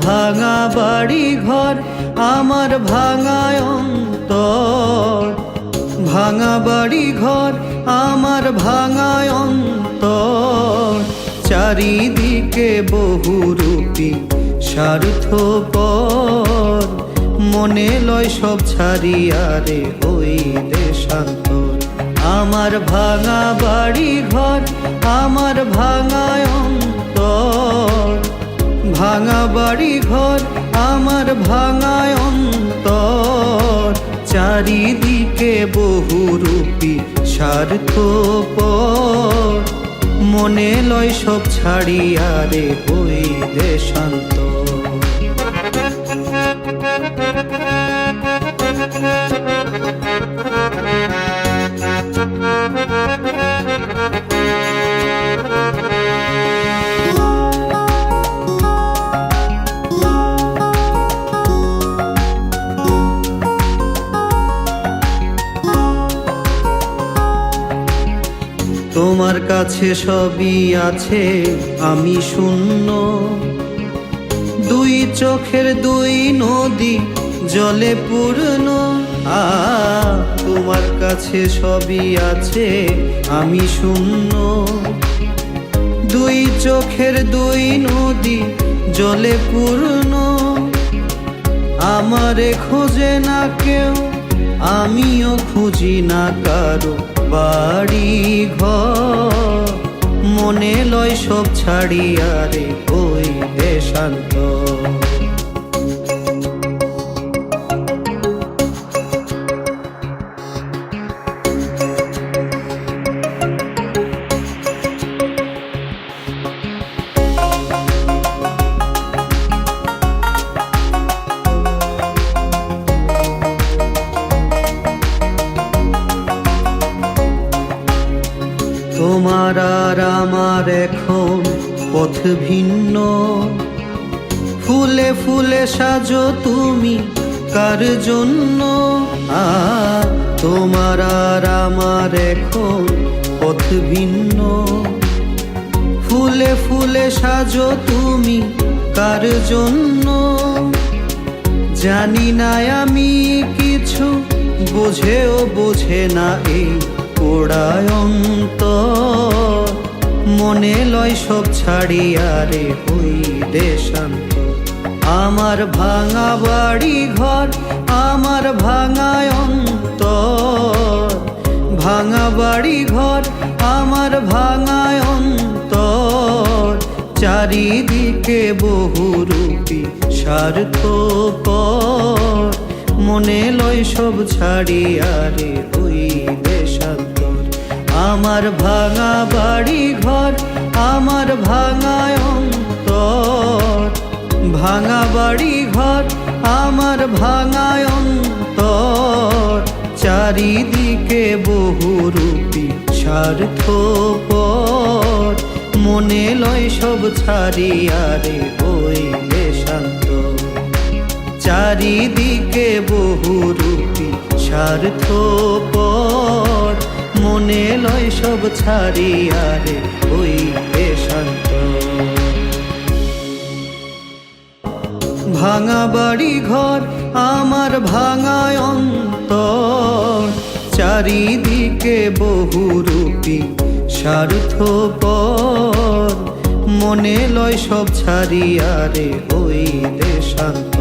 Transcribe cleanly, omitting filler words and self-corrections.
ভাঙা বাড়ি ঘর, আমার ভাঙা অন্তর। ভাঙা বাড়ি ঘর, আমার ভাঙা অন্তর। চারিদিকে বহুরূপী স্বার্থপর, মনে লয় সব ছাড়িয়া রে হইলে শান্তর। আমার ভাঙা বাড়ি ঘর, আমার ভাঙা অন্তর। ভাঙা বাড়ি ঘর, আমার ভাঙা অন্তর। চারিদিকে বহুরূপী স্বার্থপর, মনে লয় সব ছাড়িয়া রে হইলে শান্ত। তোমার কাছে সবই আছে, আমি শূন্য। দুই চোখের দুই নদী জলে পূর্ণ। তোমার কাছে সবই আছে, আমি শূন্য। দুই চোখের দুই নদী জলে পূর্ণ। আমারে খোঁজে না কেউ, আমিও খুঁজি না কারো বাড়ি ঘর। মনে লয় সব ছাড়িয়া রে হইলে শান্ত। তোমার আর আমার এখন পথ ভিন্ন। ফুলে ফুলে সাজো তুমি কার জন্য? তোমার আর আমার এখন পথ ভিন্ন। ফুলে ফুলে সাজো তুমি কার জন্য? জানি না আমি কিছু, বোঝেও বোঝে না এই পোড়ায় অন্তর। মনে লয় সব ছাড়িয়া রে হইলে শান্ত। আমার ভাঙা বাড়ি ঘর, আমার ভাঙা অন্তর। ভাঙা বাড়ি ঘর, আমার ভাঙা অন্তর। চারিদিকে বহুরূপী স্বার্থপর, মনে লয় সব ছাড়িয়া রে হইলে শান্তর। আমার ভাঙা বাড়ি ঘর, আমার ভাঙা অন্তর। ভাঙা বাড়ি ঘর, আমার ভাঙা অন্তর। চারিদিকে বহুরূপী স্বার্থপর, মনে লয় সব ছাড়িয়া রে হইলে শান্ত। চারিদিকে বহুরূপী স্বার্থপর, মনে লয় সব ছাড়িয়া রে হইলে শান্ত। ভাঙা বাড়ি ঘর, আমার ভাঙা অন্তর। চারিদিকে বহুরূপী স্বার্থপর, মনে লয় সব ছাড়িয়া রে হইলে শান্ত।